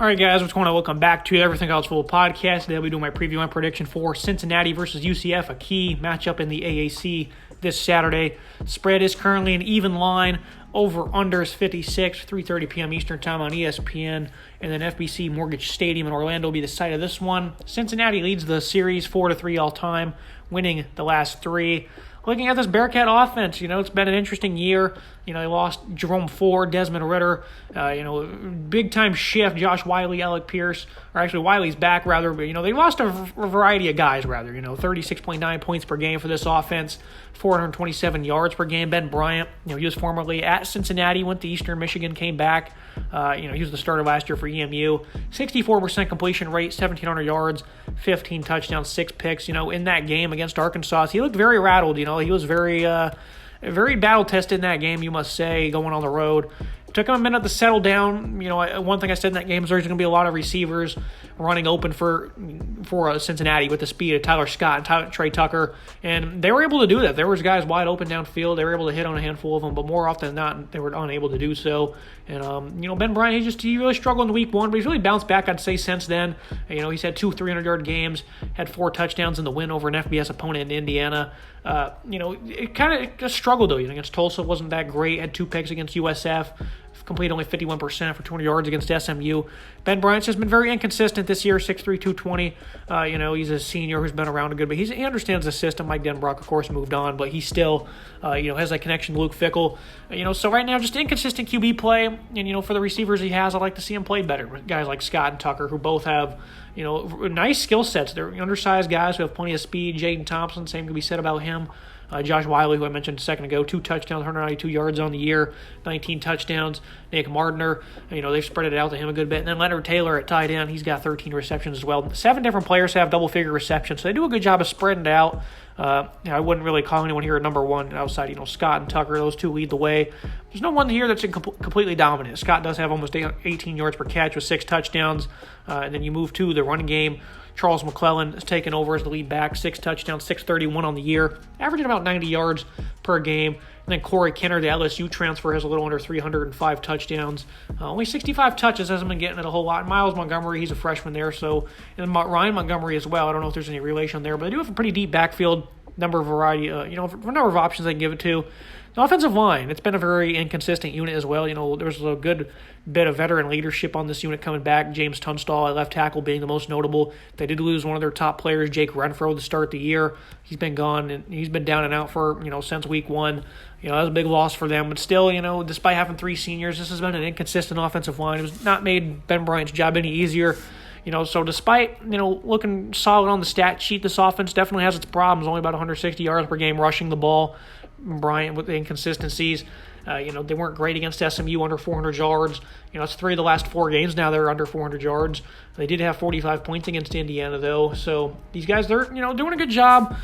All right, guys, what's going on? Welcome back to the Everything College Football Podcast. Today I'll be doing my preview and prediction for Cincinnati versus UCF, a key matchup in the AAC this Saturday. Spread is currently an even line. Over-under is 56, 3:30 p.m. Eastern Time on ESPN. And then FBC Mortgage Stadium in Orlando will be the site of this one. Cincinnati leads the series 4-3 all-time, winning the last three. Looking at this Bearcat offense, it's been an interesting year. They lost Jerome Ford, Desmond Ritter, big-time shift, Josh Wiley, Alec Pierce. Or actually, Wiley's back, rather. But, they lost a variety of guys, rather. 36.9 points per game for this offense, 427 yards per game. Ben Bryant, he was formerly at Cincinnati, went to Eastern Michigan, came back. He was the starter last year for EMU. 64% completion rate, 1,700 yards, 15 touchdowns, 6 picks. In that game against Arkansas, he looked very rattled. He was very battle-tested in that game, you must say, going on the road. It took him a minute to settle down. One thing I said in that game is there's going to be a lot of receivers running open for Cincinnati with the speed of Tyler Scott and Trey Tucker, and they were able to do that. There was guys wide open downfield. They were able to hit on a handful of them, but more often than not, they were unable to do so. And Ben Bryant, he really struggled in week one, but he's really bounced back, I'd say, since then. He's had 2 300-yard games, had 4 touchdowns in the win over an FBS opponent in Indiana. It kind of struggled, though. Against Tulsa wasn't that great. Had 2 picks against USF. Completed only 51% for 200 yards against SMU. Ben Bryant's just been very inconsistent this year, 6'3", 220. He's a senior who's been around a good bit. He understands the system. Mike Denbrock, of course, moved on, but he still, has that connection to Luke Fickell. So right now, just inconsistent QB play. And, for the receivers he has, I'd like to see him play better. Guys like Scott and Tucker, who both have, nice skill sets. They're undersized guys who have plenty of speed. Jaden Thompson, same can be said about him. Josh Wiley, who I mentioned a second ago, 2 touchdowns, 192 yards on the year, 19 touchdowns. Nick Mardner, they've spread it out to him a good bit. And then Leonard Taylor at tight end, he's got 13 receptions as well. 7 different players have double-figure receptions, so they do a good job of spreading it out. I wouldn't really call anyone here at number one outside, Scott and Tucker. Those two lead the way. There's no one here that's completely dominant. Scott does have almost 18 yards per catch with 6 touchdowns. And then you move to the running game. Charles McClellan has taken over as the lead back, 6 touchdowns, 631 on the year, averaging about 90 yards per game. And then Corey Kenner, the LSU transfer, has a little under 305 touchdowns. Only 65 touches, hasn't been getting it a whole lot. Miles Montgomery, he's a freshman there, and Ryan Montgomery as well. I don't know if there's any relation there, but they do have a pretty deep backfield, number of options they can give it to. The offensive line, it's been a very inconsistent unit as well. There's a good bit of veteran leadership on this unit coming back. James Tunstall at left tackle being the most notable. They did lose one of their top players, Jake Renfro, to start the year. He's been gone, and he's been down and out for, since week one. That was a big loss for them. But still, despite having 3 seniors, this has been an inconsistent offensive line. It was not made Ben Bryant's job any easier. So despite, looking solid on the stat sheet, this offense definitely has its problems. Only about 160 yards per game rushing the ball. Bryant with the inconsistencies. They weren't great against SMU, under 400 yards. It's 3 of the last 4 games now they're under 400 yards. They did have 45 points against Indiana, though. So these guys, they're, doing a good job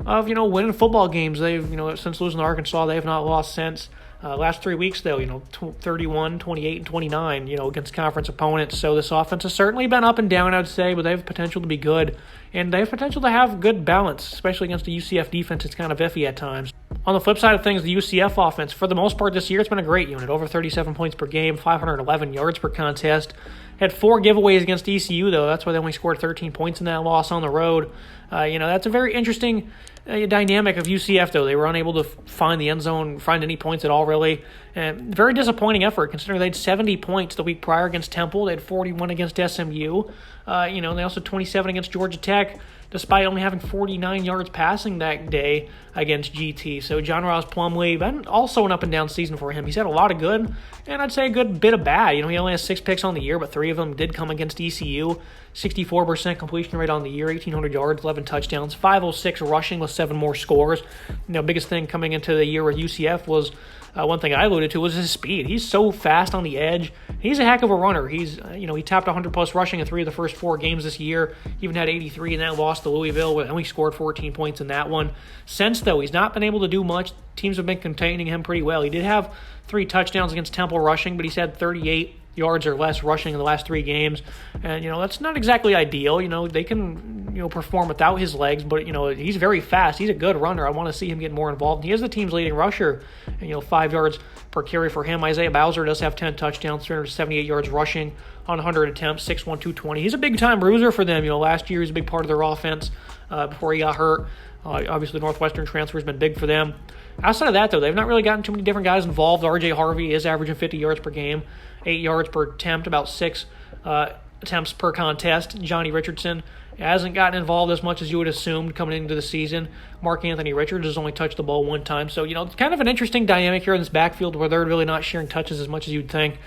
of, winning football games. They've, since losing to Arkansas, they have not lost since. Last 3 weeks, though, 31, 28, and 29, against conference opponents. So this offense has certainly been up and down, I'd say, but they have potential to be good. And they have potential to have good balance, especially against the UCF defense. It's kind of iffy at times. On the flip side of things, the UCF offense, for the most part this year, it's been a great unit. Over 37 points per game, 511 yards per contest. Had 4 giveaways against ECU, though. That's why they only scored 13 points in that loss on the road. That's a very interesting dynamic of UCF, though. They were unable to find the end zone, find any points at all, really. And very disappointing effort, considering they had 70 points the week prior against Temple. They had 41 against SMU. They also had 27 against Georgia Tech, despite only having 49 yards passing that day against GT. So John Ross Plumlee, been also an up-and-down season for him. He's had a lot of good, and I'd say a good bit of bad. He only has 6 picks on the year, but 3 of them did come against ECU. 64% completion rate on the year, 1,800 yards, 11 touchdowns, 506 rushing with 7 more scores. Biggest thing coming into the year with UCF was one thing I alluded to was his speed. He's so fast on the edge. He's a heck of a runner. He's, he topped 100-plus rushing in 3 of the first 4 games this year. He even had 83 in that loss to Louisville, and only scored 14 points in that one. Since, though, he's not been able to do much. Teams have been containing him pretty well. He did have 3 touchdowns against Temple rushing, but he's had 38 yards or less rushing in the last 3 games. And, that's not exactly ideal. They can, perform without his legs, but, he's very fast. He's a good runner. I want to see him get more involved. He is the team's leading rusher, and, 5 yards per carry for him. Isaiah Bowser does have 10 touchdowns, 378 yards rushing on 100 attempts, 6'1", 220. He's a big-time bruiser for them. Last year he was a big part of their offense before he got hurt. Obviously, the Northwestern transfer has been big for them. Outside of that, though, they've not really gotten too many different guys involved. R.J. Harvey is averaging 50 yards per game, 8 yards per attempt, about 6 attempts per contest. Johnny Richardson hasn't gotten involved as much as you would assume coming into the season. Mark Anthony Richards has only touched the ball 1 time. So, it's kind of an interesting dynamic here in this backfield where they're really not sharing touches as much as you'd think.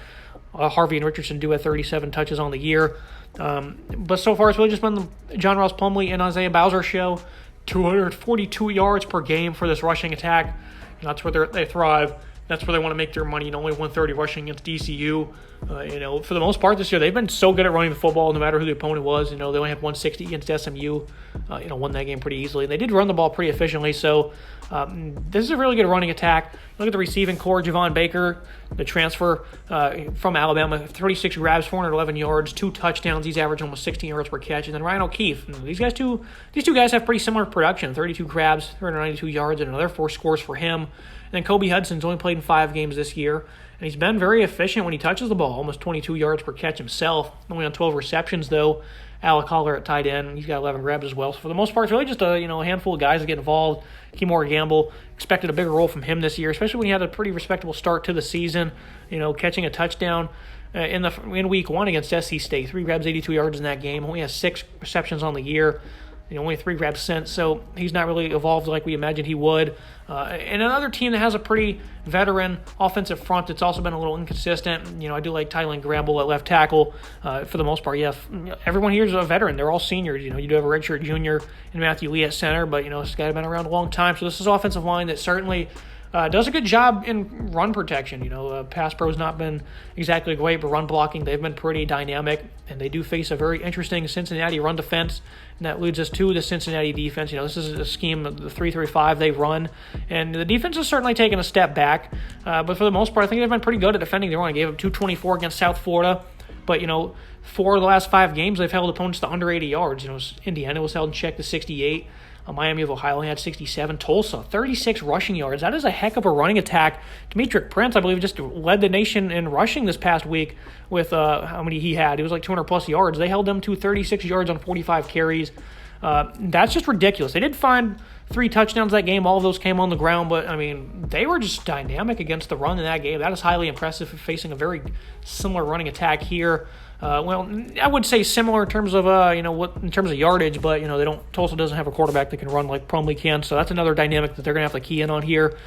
Harvey and Richardson do have 37 touches on the year. But so far, it's really just been the John Ross Plumlee and Isaiah Bowser show. 242 yards per game for this rushing attack. And that's where they thrive. That's where they want to make their money. Only 130 rushing against DCU. For the most part this year, they've been so good at running the football no matter who the opponent was. They only had 160 against SMU. Won that game pretty easily. They did run the ball pretty efficiently. So this is a really good running attack. Look at the receiving core. Javon Baker, the transfer from Alabama, 36 grabs, 411 yards, 2 touchdowns. He's averaging almost 16 yards per catch. And then Ryan O'Keefe. These two guys have pretty similar production. 32 grabs, 392 yards, and another 4 scores for him. And then Kobe Hudson's only played in 5 games this year, and he's been very efficient when he touches the ball, almost 22 yards per catch himself, only on 12 receptions, though. Alec Holler at tight end, he's got 11 grabs as well. So for the most part, it's really just a handful of guys that get involved. Kimora Gamble expected a bigger role from him this year, especially when he had a pretty respectable start to the season, catching a touchdown in week 1 against SC State. 3 grabs, 82 yards in that game. Only has 6 receptions on the year. Only 3 grabs since, so he's not really evolved like we imagined he would. And another team that has a pretty veteran offensive front that's also been a little inconsistent. I do like Tylen Grable at left tackle. For the most part, everyone here is a veteran. They're all seniors. You do have a redshirt junior in Matthew Lee at center, but, this guy has been around a long time. So this is an offensive line that certainly does a good job in run protection. Pass pro has not been exactly great, but run blocking, they've been pretty dynamic, and they do face a very interesting Cincinnati run defense, and that leads us to the Cincinnati defense. This is a scheme of the 3-3-5 they run, and the defense has certainly taken a step back, but for the most part, I think they've been pretty good at defending their run. They gave up 224 against South Florida, but, 4 of the last 5 games, they've held opponents to under 80 yards. Indiana was held in check to 68. Miami of Ohio only had 67. Tulsa, 36 rushing yards. That is a heck of a running attack. Demetric Prince, I believe, just led the nation in rushing this past week with how many he had. It was like 200-plus yards. They held them to 36 yards on 45 carries. That's just ridiculous. They did find 3 touchdowns that game. All of those came on the ground, but, they were just dynamic against the run in that game. That is highly impressive for facing a very similar running attack here. I would say similar in terms of in terms of yardage, but Tulsa doesn't have a quarterback that can run like Plumlee can, so that's another dynamic that they're going to have to key in on here.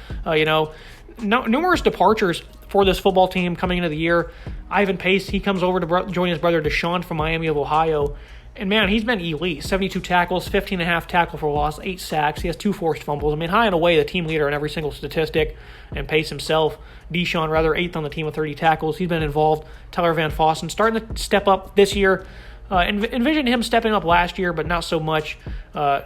Numerous departures for this football team coming into the year. Ivan Pace, he comes over to join his brother Deshaun from Miami of Ohio. And, man, he's been elite. 72 tackles, 15.5 tackle for loss, 8 sacks. He has 2 forced fumbles. High and away the team leader in every single statistic. And Pace himself, Deshaun, 8th on the team with 30 tackles. He's been involved. Tyler Van Fossen starting to step up this year. Envisioned him stepping up last year, but not so much.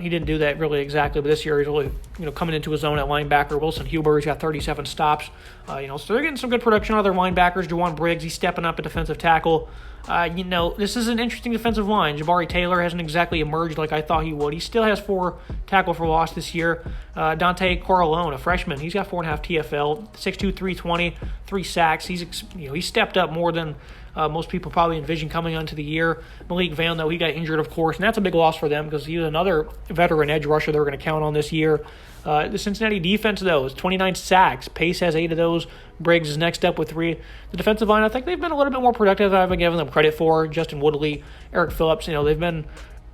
He didn't do that really exactly. But this year he's really coming into his own at linebacker. Wilson Huber, he's got 37 stops. So they're getting some good production out of their linebackers. Juwan Briggs, he's stepping up at defensive tackle. This is an interesting defensive line. Jabari Taylor hasn't exactly emerged like I thought he would. He still has 4 tackle for loss this year. Dante Corleone, a freshman, he's got 4.5 TFL, 6'2", 320, 3 sacks. He's stepped up more than most people probably envisioned coming onto the year. Malik Van, though, he got injured, of course, and that's a big loss for them because he was another veteran edge rusher they were going to count on this year. The Cincinnati defense, though, is 29 sacks. Pace has 8 of those. Briggs is next up with 3. The defensive line, I think they've been a little bit more productive than I've been giving them credit for. Justin Woodley, Eric Phillips, they've been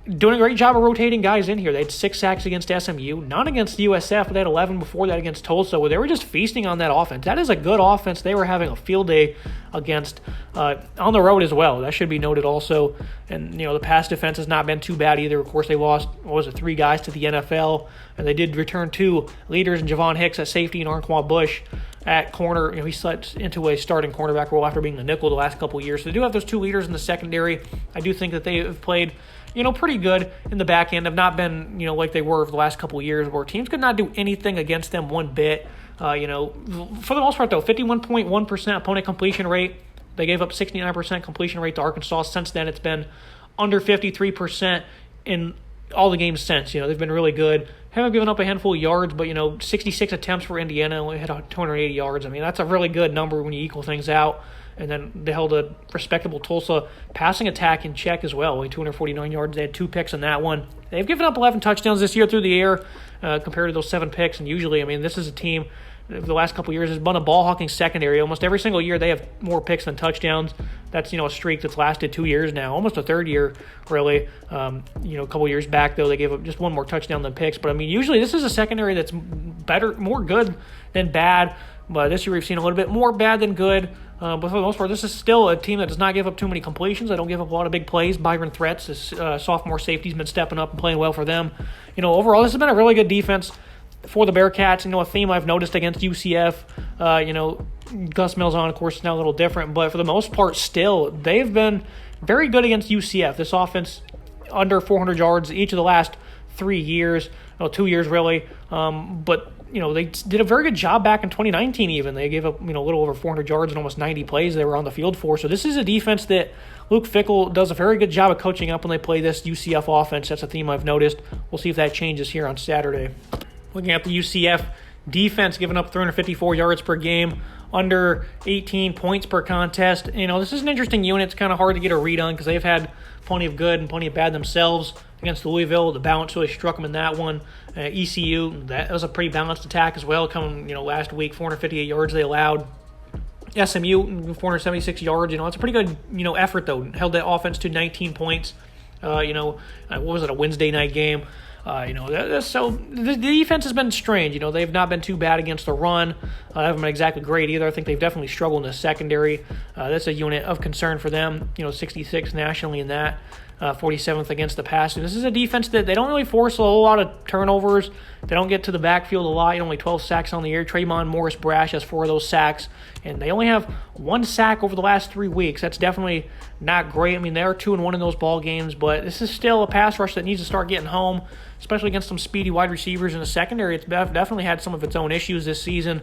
doing a great job of rotating guys in here. They had 6 sacks against SMU, none against USF, but they had 11 before that against Tulsa, where they were just feasting on that offense. That is a good offense. They were having a field day against on the road as well. That should be noted also. And, the pass defense has not been too bad either. Of course, they lost, 3 guys to the NFL, and they did return 2 leaders in Javon Hicks at safety and Arquan Bush at corner. He slipped into a starting cornerback role after being the nickel the last couple of years. So they do have those 2 leaders in the secondary. I do think that they have played pretty good in the back end. Have not been, like they were for the last couple of years where teams could not do anything against them one bit. For the most part, though, 51.1% opponent completion rate, They gave up 69% completion rate to Arkansas. Since then, it's been under 53% in all the games since. They've been really good. Haven't given up a handful of yards, but 66 attempts for Indiana, only hit 280 yards. I mean, that's a really good number when you equal things out. And then they held a respectable Tulsa passing attack in check as well, only 249 yards. They had 2 picks in that one. They've given up 11 touchdowns this year through the air compared to those 7 picks. And usually, this is a team the last couple of years has been a ball-hawking secondary. Almost every single year they have more picks than touchdowns. That's, a streak that's lasted 2 years now, almost a third year, really. A couple of years back, though, they gave up just one more touchdown than picks. But, usually this is a secondary that's better, more good than bad. But this year we've seen a little bit more bad than good. But for the most part, this is still a team that does not give up too many completions. They don't give up a lot of big plays. Byron Threats, this sophomore safety, has been stepping up and playing well for them. Overall, this has been a really good defense for the Bearcats. A theme I've noticed against UCF, Gus Malzahn, of course, is now a little different. But for the most part, still, they've been very good against UCF. This offense, under 400 yards each of the last 3 years. 2 years, really. But they did a very good job back in 2019 even. They gave up, a little over 400 yards and almost 90 plays they were on the field for. So this is a defense that Luke Fickell does a very good job of coaching up when they play this UCF offense. That's a theme I've noticed. We'll see if that changes here on Saturday. Looking at the UCF defense, giving up 354 yards per game, under 18 points per contest. This is an interesting unit. It's kind of hard to get a read on because they've had plenty of good and plenty of bad themselves. Against Louisville, the balance really struck them in that one. ECU, that was a pretty balanced attack as well. Coming, last week, 458 yards they allowed. SMU, 476 yards. It's a pretty good, effort though. Held that offense to 19 points. What was it, a Wednesday night game? So the defense has been strange. They've not been too bad against the run. They haven't been exactly great either. I think they've definitely struggled in the secondary. That's a unit of concern for them. 66th nationally in that. 47th against the pass. And this is a defense that they don't really force a whole lot of turnovers. They don't get to the backfield a lot. Only 12 sacks on the year. Trayvon Morris Brash has 4 of those sacks. And they only have 1 sack over the last 3 weeks. That's definitely not great. They are 2-1 in those ball games, but this is still a pass rush that needs to start getting home, especially against some speedy wide receivers in the secondary. It's definitely had some of its own issues this season.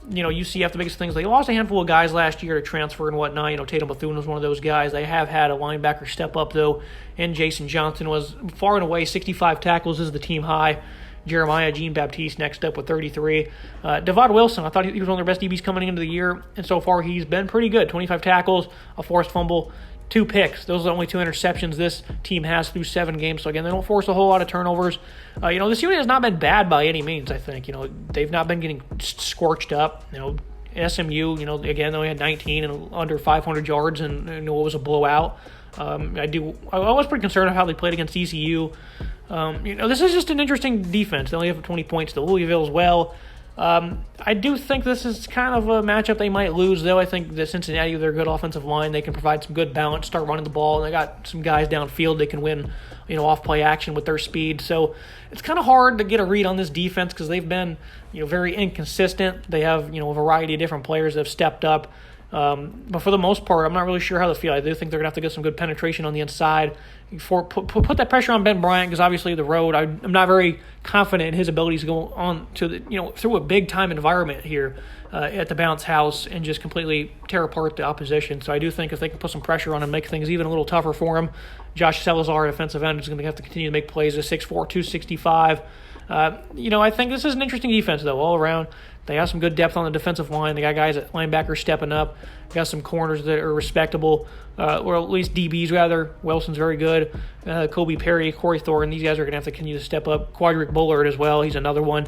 UCF, the biggest things, they lost a handful of guys last year to transfer and whatnot. Tatum Bethune was one of those guys. They have had a linebacker step up, though, and Jason Johnson was far and away 65 tackles is the team high. Jeremiah Jean-Baptiste next up with 33. Devon Wilson, I thought he was one of their best DBs coming into the year, and so far he's been pretty good. 25 tackles, a forced fumble, 2 picks. Those are the only 2 interceptions this team has through 7 games. So, again, they don't force a whole lot of turnovers. This unit has not been bad by any means, I think. They've not been getting scorched up. SMU, again, they only had 19 and under 500 yards, and it was a blowout. I was pretty concerned of how they played against ECU. This is just an interesting defense. They only have 20 points to Louisville as well. I do think this is kind of a matchup they might lose, though. I think that Cincinnati, with their good offensive line, they can provide some good balance, start running the ball, and they got some guys downfield they can win, off-play action with their speed. So it's kind of hard to get a read on this defense because they've been, very inconsistent. They have, a variety of different players that have stepped up. But for the most part, I'm not really sure how they feel. I do think they're going to have to get some good penetration on the inside. Put that pressure on Ben Bryant because obviously the road, I'm not very confident in his abilities to go on to through a big-time environment here at the Bounce House and just completely tear apart the opposition. So I do think if they can put some pressure on him, make things even a little tougher for him. Josh Salazar, defensive end, is going to have to continue to make plays at 6'4", 265. I think this is an interesting defense, though, all around. They have some good depth on the defensive line. They got guys at linebacker stepping up. They got some corners that are respectable, or at least DBs, rather. Wilson's very good. Kobe Perry, Corey Thornton, these guys are going to have to continue to step up. Quadric Bullard as well. He's another one.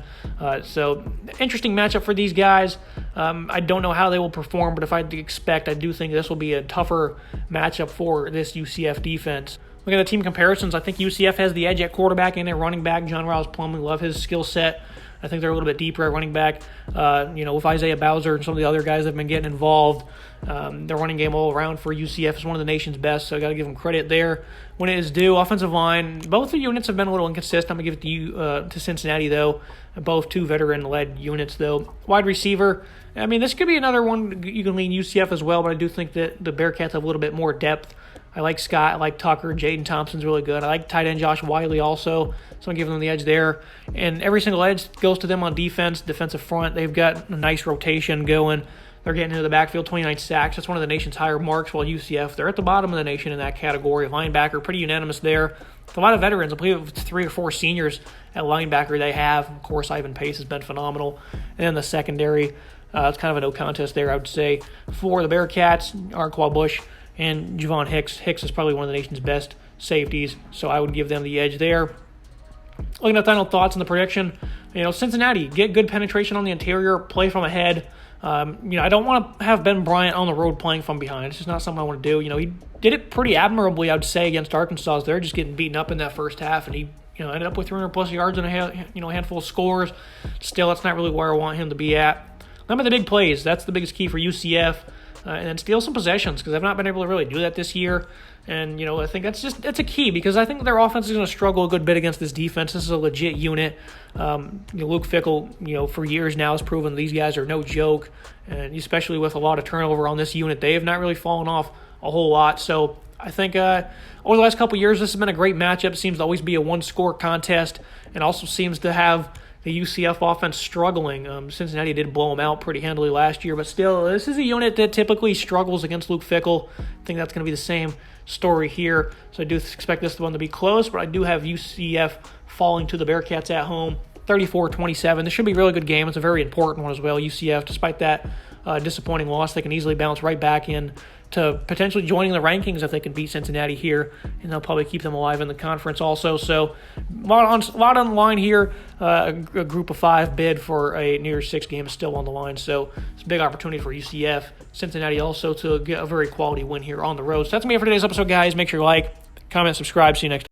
So, interesting matchup for these guys. I don't know how they will perform, but if I had to expect, I do think this will be a tougher matchup for this UCF defense. Look at the team comparisons. I think UCF has the edge at quarterback and at running back. John Riles Plumlee, love his skill set. I think they're a little bit deeper at running back, with Isaiah Bowser and some of the other guys that have been getting involved. Their running game all around for UCF is one of the nation's best, so I got to give them credit there. When it is due, offensive line, both the units have been a little inconsistent. I'm going to give it to Cincinnati, though. Both 2 veteran-led units, though. Wide receiver, this could be another one you can lean UCF as well, but I do think that the Bearcats have a little bit more depth. I like Scott. I like Tucker. Jaden Thompson's really good. I like tight end Josh Wiley also, so I'm giving them the edge there. And every single edge goes to them on defense, defensive front. They've got a nice rotation going. They're getting into the backfield, 29 sacks. That's one of the nation's higher marks, while UCF, they're at the bottom of the nation in that category. Linebacker, pretty unanimous there. A lot of veterans. I believe it's 3 or 4 seniors at linebacker they have. Of course, Ivan Pace has been phenomenal. And then the secondary, it's kind of a no contest there, I would say. For the Bearcats, Arquan Bush and Javon Hicks. Hicks is probably one of the nation's best safeties, so I would give them the edge there. Looking at final thoughts on the prediction, Cincinnati, get good penetration on the interior, play from ahead. I don't want to have Ben Bryant on the road playing from behind. It's just not something I want to do. He did it pretty admirably, I would say, against Arkansas. They're just getting beaten up in that first half, and he ended up with 300-plus yards and a handful of scores. Still, that's not really where I want him to be at. Remember the big plays. That's the biggest key for UCF. And then steal some possessions, because I've not been able to really do that this year. And, I think that's a key, because I think their offense is going to struggle a good bit against this defense. This is a legit unit. Luke Fickell, for years now has proven these guys are no joke, and especially with a lot of turnover on this unit, they have not really fallen off a whole lot. So I think over the last couple of years, this has been a great matchup. It seems to always be a one-score contest, and also seems to have the UCF offense struggling. Cincinnati did blow them out pretty handily last year, but still, this is a unit that typically struggles against Luke Fickell. I think that's going to be the same story here. So I do expect this one to be close, but I do have UCF falling to the Bearcats at home, 34-27. This should be a really good game. It's a very important one as well. UCF, despite that disappointing loss, they can easily bounce right back in to potentially joining the rankings if they can beat Cincinnati here, and they'll probably keep them alive in the conference also. So a lot on the line here. A group of 5 bid for a New Year's 6 game is still on the line, so it's a big opportunity for UCF. Cincinnati also to get a very quality win here on the road. So that's me for today's episode, guys. Make sure you like, comment, subscribe. See you next time.